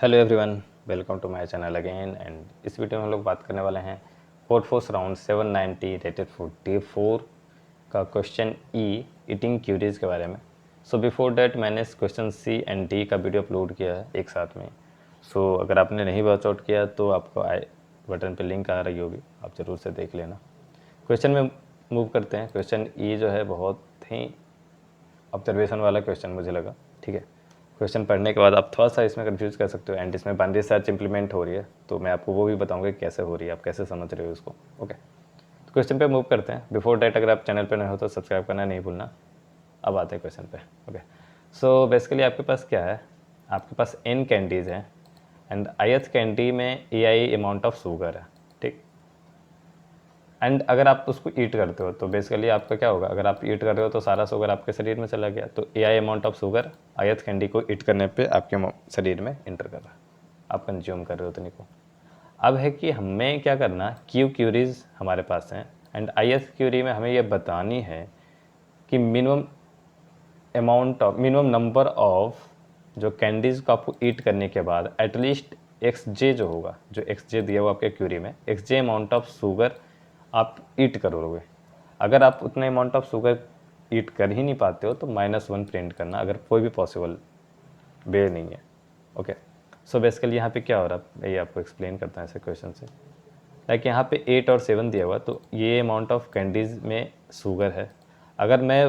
Hello everyone, welcome to my channel again. And इस video में हम लोग बात करने वाले हैं Codeforces round 790 rated for div 4 का क्वेश्चन ई ईटिंग क्यूरीज के बारे में। सो बिफोर डैट मैंने क्वेश्चन सी एंड डी का वीडियो अपलोड किया है एक साथ में। सो अगर आपने नहीं वॉच आउट किया तो आपको आई बटन पे लिंक आ रही होगी, आप ज़रूर से देख लेना। क्वेश्चन में मूव करते हैं। क्वेश्चन ई जो है बहुत ही ऑब्जर्वेशन वाला क्वेश्चन मुझे लगा, ठीक है। क्वेश्चन पढ़ने के बाद आप थोड़ा सा इसमें कंफ्यूज कर सकते हो। एंड इसमें बाइनरी सर्च इंप्लीमेंट हो रही है, तो मैं आपको वो भी बताऊंगा कि कैसे हो रही है, आप कैसे समझ रहे हो इसको। ओके, तो क्वेश्चन पे मूव करते हैं। बिफोर डैट अगर आप चैनल पे नए हो तो सब्सक्राइब करना नहीं भूलना। अब आते हैं क्वेश्चन पे। ओके, सो बेसिकली आपके पास क्या है, आपके पास n कैंडीज़ हैं एंड ith कैंडी में ai अमाउंट ऑफ शुगर है, ठीक। एंड अगर आप उसको ईट करते हो तो बेसिकली आपका क्या होगा, अगर आप ईट कर रहे हो तो सारा शुगर आपके शरीर में चला गया, तो ai amount of sugar ith candy को ईट करने पे आपके शरीर में इंटर कर रहा है, आप कंज्यूम कर रहे हो उतनी को। अब है कि हमें क्या करना, क्यूरीज हमारे पास हैं एंड ith क्यूरी में हमें ये बतानी है कि मिनिमम नंबर ऑफ जो कैंडीज़ को आपको ईट करने के बाद एटलीस्ट XJ जो होगा, जो XJ दिया हुआ आपके क्यूरी में, XJ अमाउंट ऑफ शुगर आप ईट करोगे। अगर आप उतने अमाउंट ऑफ शुगर ईट कर ही नहीं पाते हो तो -1 प्रिंट करना, अगर कोई भी पॉसिबल वे नहीं है। ओके, सो बेसिकली यहाँ पे क्या हो रहा है, ये आपको एक्सप्लेन करता है ऐसे क्वेश्चन से। लाइक यहाँ पे 8 और 7 दिया हुआ, तो ये अमाउंट ऑफ कैंडीज़ में शुगर है। अगर मैं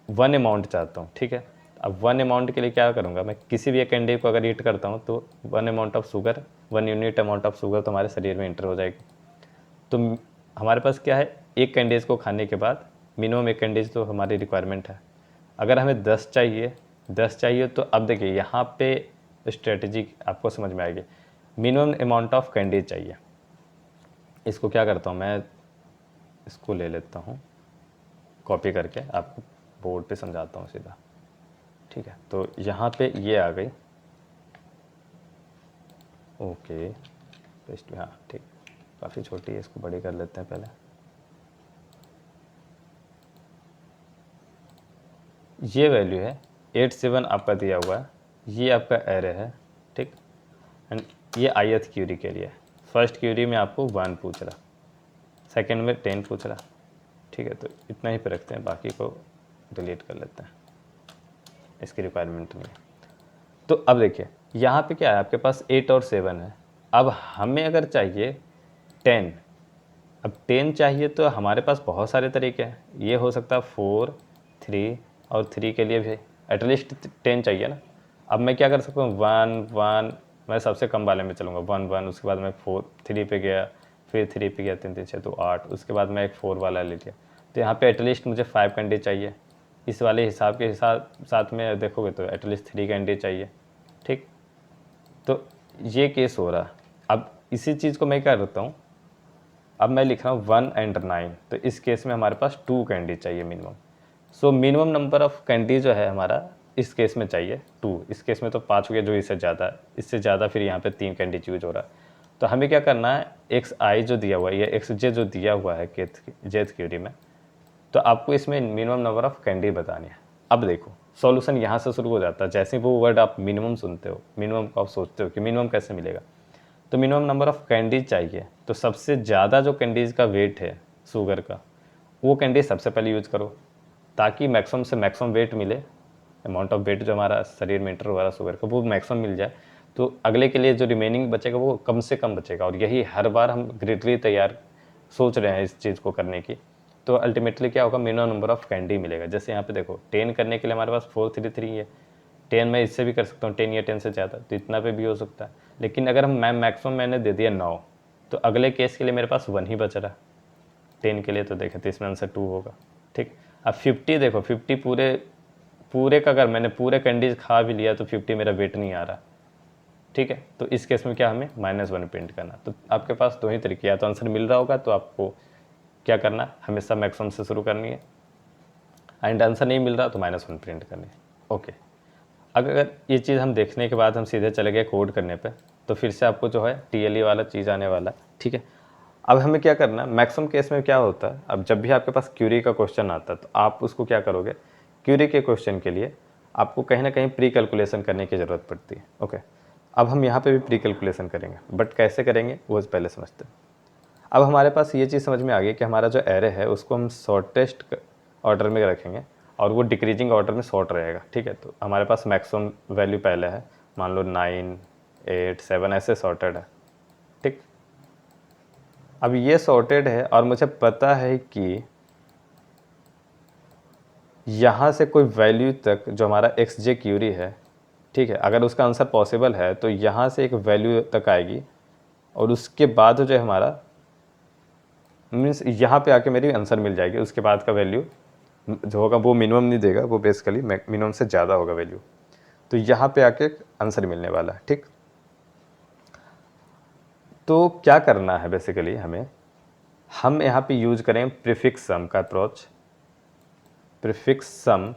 1 अमाउंट चाहता हूँ, ठीक है, अब 1 अमाउंट के लिए क्या करूँगा, मैं किसी भी एक कैंडी को अगर ईट करता हूँ तो 1 amount of sugar, 1 unit amount of sugar तो हमारे शरीर में इंटर हो जाएगी। तो हमारे पास क्या है, एक कैंडीज़ को खाने के बाद मिनिमम एक कैंडीज़ तो हमारी रिक्वायरमेंट है। अगर हमें 10 चाहिए तो अब देखिए यहाँ पे स्ट्रेटजी आपको समझ में आएगी। मिनिमम अमाउंट ऑफ कैंडीज चाहिए। इसको क्या करता हूँ मैं, इसको ले लेता हूँ कॉपी करके, आपको बोर्ड पे समझाता हूँ सीधा, ठीक है। तो यहाँ पे ये आ गई, ओके पेस्ट में, हाँ ठीक, काफ़ी छोटी है, इसको बड़ी कर लेते हैं पहले। ये वैल्यू है 87 आपका दिया हुआ है, ये आपका एरे है, ठीक। एंड ये ith क्यूरी के लिए, फर्स्ट क्यूरी में आपको 1 पूछ रहा, सेकंड में 10 पूछ रहा, ठीक है। तो इतना ही पे रखते हैं, बाकी को डिलीट कर लेते हैं, इसकी रिक्वायरमेंट नहीं है। तो अब देखिए यहाँ पे क्या है, आपके पास 8 और 7 है। अब हमें अगर चाहिए 10, अब 10 चाहिए तो हमारे पास बहुत सारे तरीके हैं। ये हो सकता है 4, 3 और 3 के लिए भी एटलीस्ट 10 चाहिए ना। अब मैं क्या कर सकता हूँ, 1 1, मैं सबसे कम वाले में चलूँगा, 1 1, उसके बाद मैं 4 3 पे गया, फिर 3 पे गया, 3 3 6 तो 8, उसके बाद मैं एक 4 वाला ले लिया। तो यहाँ पे एटलीस्ट मुझे 5 कैंडी चाहिए। इस वाले हिसाब के साथ में देखोगे तो एटलीस्ट 3 कैंडी चाहिए, ठीक। तो ये केस हो रहा। अब इसी चीज़ को मैं क्या करता हूँ, अब मैं लिख रहा हूँ 1 एंड 9, तो इस केस में हमारे पास 2 कैंडी चाहिए minimum. So minimum number of candy जो है हमारा इस केस में चाहिए 2। इस केस में तो 5 हो गया, जो इससे ज़्यादा है, इससे ज़्यादा फिर यहाँ पे 3 कैंडी यूज हो रहा है। तो हमें क्या करना है, XI जो दिया हुआ है या XJ जो दिया हुआ है जेथ क्यूरी में, तो आपको इसमें मिनिमम नंबर ऑफ कैंडी बतानी है। अब देखो सॉल्यूशन यहाँ से शुरू हो जाता है। जैसे वो वर्ड आप मिनिमम सुनते हो, मिनिमम को आप सोचते हो कि मिनिमम कैसे मिलेगा, तो मिनिमम नंबर ऑफ कैंडीज चाहिए। तो सबसे ज़्यादा जो कैंडीज़ का वेट है शुगर का, वो कैंडी सबसे पहले यूज़ करो, ताकि मैक्सिमम से मैक्सिमम वेट मिले। अमाउंट ऑफ वेट जो हमारा शरीर में इंटर हो रहा है शुगर का, वो मैक्सिमम मिल जाए, तो अगले के लिए जो रिमेनिंग बचेगा वो कम से कम बचेगा। और यही हर बार हम ग्रेटली तैयार सोच रहे हैं इस चीज़ को करने की। तो अल्टीमेटली क्या होगा, मिनिमम नंबर ऑफ कैंडी मिलेगा। जैसे यहाँ पे देखो 10 करने के लिए हमारे पास 4 3 3 है, 10 मैं इससे भी कर सकता हूँ, 10 या 10 से ज़्यादा, तो इतना पे भी हो सकता है। लेकिन अगर हम मैक्सिमम मैंने दे दिया 9, तो अगले केस के लिए मेरे पास 1 ही बच रहा 10 के लिए। तो देखें तो इसमें आंसर 2 होगा, ठीक। अब 50 देखो, 50 पूरे का अगर मैंने पूरे कैंडीज खा भी लिया तो 50 मेरा वेट नहीं आ रहा, ठीक है। तो इस केस में क्या, हमें -1 प्रिंट करना। तो आपके पास 2 ही तरीके, या तो आंसर मिल रहा होगा तो आपको क्या करना, हमेशा मैक्सिमम से शुरू करनी है, एंड आंसर नहीं मिल रहा तो -1 प्रिंट करनी है। ओके, अगर ये चीज़ हम देखने के बाद हम सीधे चले गए कोड करने पे, तो फिर से आपको जो है TLE वाला चीज़ आने वाला है, ठीक है। अब हमें क्या करना है, मैक्सिमम केस में क्या होता है, अब जब भी आपके पास क्यूरी का क्वेश्चन आता है तो आप उसको क्या करोगे, क्यूरी के क्वेश्चन के लिए आपको कहीं ना कहीं प्री कैलकुलेशन करने की ज़रूरत पड़ती है। ओके, अब हम यहाँ पे भी प्री कैलकुलेशन करेंगे, बट कैसे करेंगे वो पहले समझते हैं। अब हमारे पास ये चीज़ समझ में आ गई कि हमारा जो एरे है उसको हम शॉर्टेस्ट ऑर्डर में रखेंगे और वो डिक्रीजिंग ऑर्डर में शॉर्ट रहेगा, ठीक है। तो हमारे पास मैक्सिमम वैल्यू पहले है, मान लो 9, 8, 7 ऐसे सॉर्टेड है, ठीक। अब ये सॉर्टेड है और मुझे पता है कि यहाँ से कोई वैल्यू तक जो हमारा एक्स जे क्यूरी है, ठीक है, अगर उसका आंसर पॉसिबल है तो यहाँ से एक वैल्यू तक आएगी और उसके बाद जो है हमारा मीन्स यहाँ पे आके मेरी आंसर मिल जाएगी। उसके बाद का वैल्यू जो होगा वो मिनिमम नहीं देगा, वो बेसिकली मिनिमम से ज़्यादा होगा वैल्यू। तो यहाँ पे आके आंसर मिलने वाला है, ठीक। तो क्या करना है बेसिकली हमें, हम यहाँ पे यूज करें प्रीफिक्स सम का अप्रोच, प्रीफिक्स सम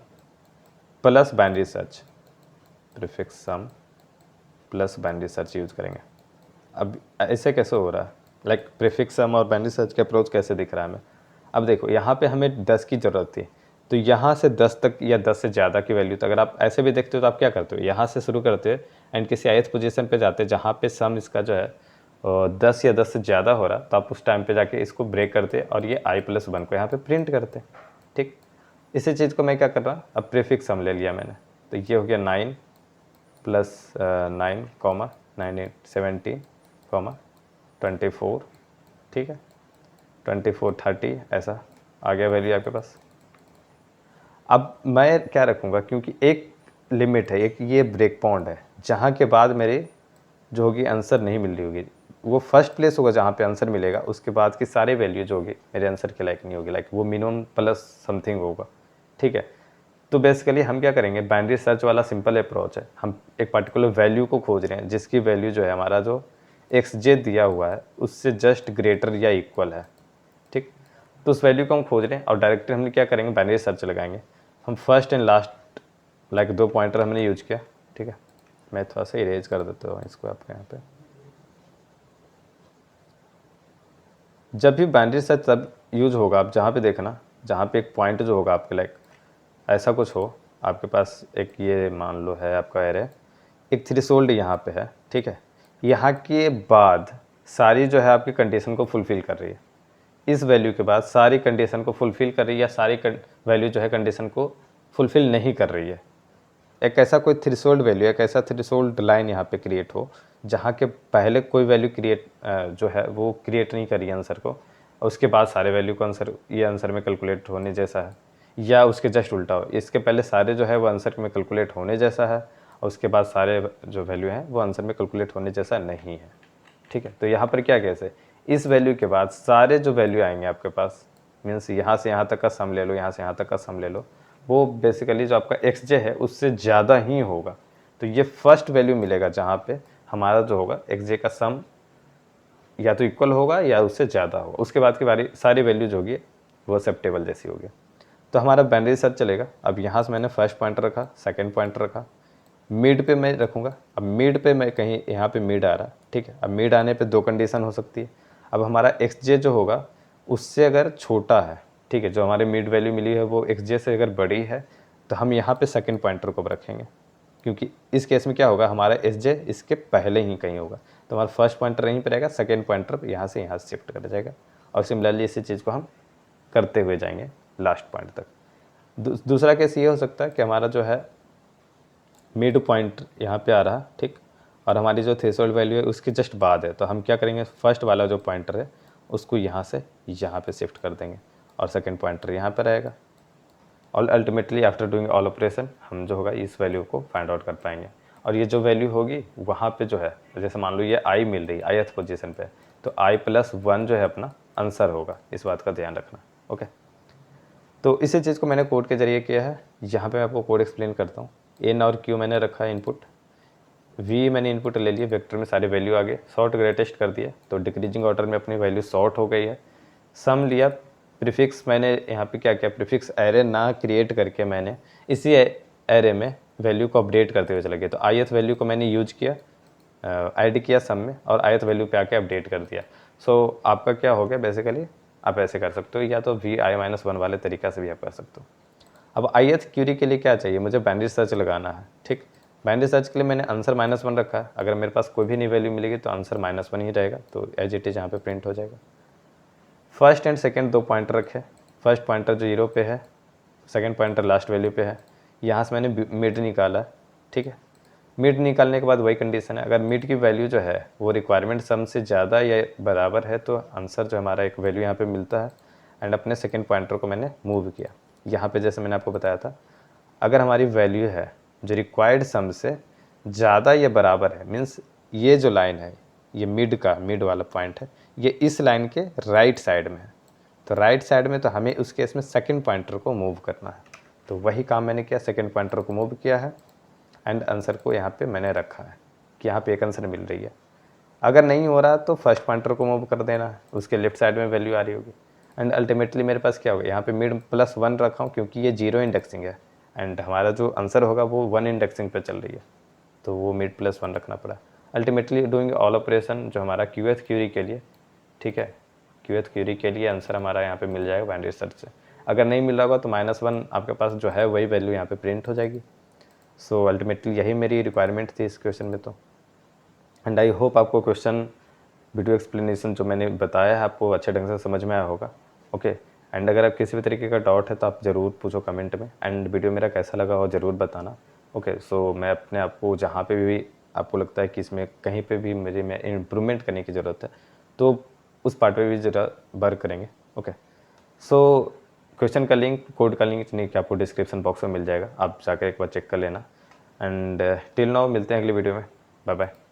प्लस बाइनरी सर्च, प्रीफिक्स सम प्लस बाइनरी सर्च यूज करेंगे। अब ऐसे कैसे हो रहा है, लाइक प्रीफिक्स सम और बाइनरी सर्च का अप्रोच कैसे दिख रहा है हमें। अब देखो यहाँ पे हमें 10 की ज़रूरत थी, तो यहाँ से 10 तक या 10 से ज़्यादा की वैल्यू तक अगर आप ऐसे भी देखते हो तो आप क्या करते हो, यहाँ से शुरू करते हो एंड किसी ith पोजीशन पे जाते हैं जहाँ पे सम इसका जो है 10 या 10 से ज़्यादा हो रहा, तो आप उस टाइम पे जाके इसको ब्रेक करते और ये i+1 को यहाँ पे प्रिंट करते, ठीक। इसी चीज़ को मैं क्या कर रहा, अब प्रीफिक्स सम ले लिया मैंने, तो ये हो गया 9 + 9, 9 8 17, 24, ठीक है, 24 30 ऐसा आ गया वैल्यू आपके पास। अब मैं क्या रखूँगा, क्योंकि एक लिमिट है, एक ये ब्रेक पॉइंट है जहाँ के बाद मेरे जो होगी आंसर नहीं मिल रही होगी, वो फर्स्ट प्लेस होगा जहाँ पे आंसर मिलेगा, उसके बाद की सारी वैल्यू जो होगी मेरे आंसर के लायक नहीं होगी, लाइक वो मिनिमम प्लस समथिंग होगा, ठीक है। तो बेसिकली हम क्या करेंगे, बाइनरी सर्च वाला सिंपल अप्रोच है, हम एक पर्टिकुलर वैल्यू को खोज रहे हैं जिसकी वैल्यू जो है हमारा जो एक्स जे दिया हुआ है उससे जस्ट ग्रेटर या इक्वल है, ठीक। तो उस वैल्यू को हम खोज रहे हैं और डायरेक्टली हम क्या करेंगे, बाइनरी सर्च लगाएंगे। हम first and last like 2 pointer हमने यूज किया, ठीक है। मैं थोड़ा सा इरेज कर देता हूँ इसको आपके यहाँ पे। जब भी बाइनरी सर्च तब यूज होगा, आप जहाँ पे देखना, जहाँ पे एक पॉइंट जो होगा आपके लाइक ऐसा कुछ हो आपके पास, एक ये मान लो है आपका एरे, एक थ्रेशोल्ड यहाँ पे है, ठीक है। यहाँ के बाद सारी जो है आपकी कंडीशन को फुलफ़िल कर रही है, इस वैल्यू के बाद सारी कंडीशन को फुलफ़िल कर रही है या सारी वैल्यू जो है कंडीशन को फुलफ़िल नहीं कर रही है। एक ऐसा कोई थ्रेशोल्ड वैल्यू, एक ऐसा थ्रेशोल्ड लाइन यहाँ पे क्रिएट हो जहाँ के पहले कोई वैल्यू जो है वो क्रिएट नहीं करी आंसर को, और उसके बाद सारे वैल्यू को आंसर ये आंसर में कैलकुलेट होने जैसा है, या उसके जस्ट उल्टा हो, इसके पहले सारे जो है वो आंसर में कैलकुलेट होने जैसा है और उसके बाद सारे जो वैल्यू हैं वो आंसर में कैलकुलेट होने जैसा नहीं है, ठीक है। तो यहाँ पर क्या कैसे, इस वैल्यू के बाद सारे जो वैल्यू आएंगे आपके पास, मीन्स यहाँ से यहाँ तक का सम ले लो, यहाँ से यहाँ तक का सम ले लो, वो बेसिकली जो आपका एक्स जे है उससे ज़्यादा ही होगा। तो ये फर्स्ट वैल्यू मिलेगा जहाँ पे हमारा जो होगा एक्स जे का सम या तो इक्वल होगा या उससे ज़्यादा होगा, उसके बाद की बारी सारी वैल्यूज होगी वो एक्सेप्टेबल जैसी होगी। तो हमारा बाइनरी सर्च चलेगा। अब यहाँ से मैंने फर्स्ट पॉइंटर रखा, सेकंड पॉइंटर रखा, मिड पे मैं रखूँगा। अब मिड पे मैं कहीं यहाँ पे मिड आ रहा, ठीक है। अब मिड आने पे 2 कंडीशन हो सकती है। अब हमारा एक्स जे जो होगा उससे अगर छोटा है, ठीक है, जो हमारे मिड वैल्यू मिली है वो एक्स जे से अगर बड़ी है तो हम यहाँ पे सेकंड पॉइंटर को रखेंगे, क्योंकि इस केस में क्या होगा, हमारा एस जे इसके पहले ही कहीं होगा, तो हमारा फर्स्ट पॉइंटर यहीं पर रहेगा, सेकंड पॉइंटर यहाँ से शिफ्ट कर जाएगा और सिमिलरली इसी चीज़ को हम करते हुए जाएंगे लास्ट पॉइंट तक। दूसरा केस ये हो सकता है कि हमारा जो है मिड पॉइंट यहाँ पे आ रहा, ठीक, और हमारी जो थ्रेशोल्ड वैल्यू है उसके जस्ट बाद है, तो हम क्या करेंगे, फर्स्ट वाला जो पॉइंटर है उसको यहाँ से यहाँ पे शिफ्ट कर देंगे और सेकंड पॉइंटर यहाँ पे रहेगा। और ultimately after doing all operation हम जो होगा इस वैल्यू को फाइंड आउट कर पाएंगे। और ये जो वैल्यू होगी वहाँ पे जो है, जैसे मान लो ये आई मिल रही ith पोजीशन पे, तो i+1 जो है अपना आंसर होगा, इस बात का ध्यान रखना, ओके। तो इसी चीज़ को मैंने कोड के जरिए किया है। यहाँ पे मैं आपको कोड एक्सप्लेन करता हूँ। एन और क्यू मैंने रखा है इनपुट, वी मैंने इनपुट ले लिए, वेक्टर में सारे वैल्यू आ गए, सॉर्ट ग्रेटेस्ट कर दिया तो डिक्रीजिंग ऑर्डर में अपनी वैल्यू सॉर्ट हो गई है। सम लिया, प्रीफिक्स मैंने यहाँ पे क्या किया, प्रीफिक्स एरे ना क्रिएट करके मैंने इसी एरे में वैल्यू को अपडेट करते हुए चला गया। तो ith वैल्यू को मैंने यूज किया, ऐड किया सम में और ith वैल्यू पे आके अपडेट कर दिया। सो आपका क्या हो गया, बेसिकली आप ऐसे कर सकते हो या तो vi-1 वाले तरीक़ा से भी आप कर सकते हो। अब ith क्यूरी के लिए क्या चाहिए, मुझे बाइनरी सर्च लगाना है, ठीक। बाइनरी सर्च के लिए मैंने आंसर -1 रखा है। अगर मेरे पास कोई भी नई वैल्यू मिलेगी तो आंसर -1 ही रहेगा, तो एज इट इज़ यहाँ पे प्रिंट हो जाएगा। फर्स्ट एंड सेकंड 2 पॉइंटर रखे। फर्स्ट पॉइंटर जो 0 पे है, सेकंड पॉइंटर लास्ट वैल्यू पे है। यहाँ से मैंने मिड निकाला, ठीक है। मिड निकालने के बाद वही कंडीशन है, अगर मिड की वैल्यू जो है वो रिक्वायरमेंट सम से ज़्यादा या बराबर है तो आंसर जो हमारा एक वैल्यू यहाँ पे मिलता है। एंड अपने सेकंड पॉइंटर को मैंने मूव किया। यहाँ पे जैसे मैंने आपको बताया था, अगर हमारी वैल्यू है जो रिक्वायर्ड सम से ज़्यादा या बराबर है, मीन्स ये जो लाइन है, ये मिड वाला पॉइंट है, ये इस लाइन के राइट साइड में है। तो राइट साइड में तो हमें उस केस में सेकंड पॉइंटर को मूव करना है। तो वही काम मैंने किया, सेकंड पॉइंटर को मूव किया है एंड आंसर को यहाँ पे मैंने रखा है कि यहाँ पे एक आंसर मिल रही है। अगर नहीं हो रहा तो फर्स्ट पॉइंटर को मूव कर देना है, उसके लेफ्ट साइड में वैल्यू आ रही होगी। एंड अल्टीमेटली मेरे पास क्या होगा, यहाँ पे मिड +1 रखा हूँ क्योंकि ये 0 इंडेक्सिंग है एंड हमारा जो आंसर होगा वो 1 इंडेक्सिंग पे चल रही है, तो वो मिड +1 रखना पड़ा। अल्टीमेटली डूइंग ऑल ऑपरेशन जो हमारा क्यूएथ क्यूरी के लिए, ठीक है, क्यूएथ क्यूरी के लिए आंसर हमारा यहाँ पे मिल जाएगा बाइनरी सर्च से। अगर नहीं मिल रहा होगा तो -1 आपके पास जो है वही वैल्यू यहाँ पे प्रिंट हो जाएगी। सो अल्टीमेटली यही मेरी रिक्वायरमेंट थी इस क्वेश्चन में। तो एंड आई होप आपको क्वेश्चन वीडियो एक्सप्लेनेशन जो मैंने बताया है आपको अच्छे ढंग से समझ में आया होगा। ओके, एंड अगर आप किसी भी तरीके का डाउट है तो आप ज़रूर पूछो कमेंट में। एंड वीडियो मेरा कैसा लगा हो ज़रूर बताना। ओके, सो मैं अपने आप को जहाँ पे भी आपको लगता है कि इसमें कहीं पे भी मेरे में इम्प्रूवमेंट करने की ज़रूरत है तो उस पार्ट पे भी ज़रा वर्क करेंगे। ओके, सो क्वेश्चन का लिंक, कोड का लिंक नहीं कि आपको डिस्क्रिप्शन बॉक्स में मिल जाएगा, आप जाकर एक बार चेक कर लेना। एंड टिल नाउ मिलते हैं अगली वीडियो में। Bye bye.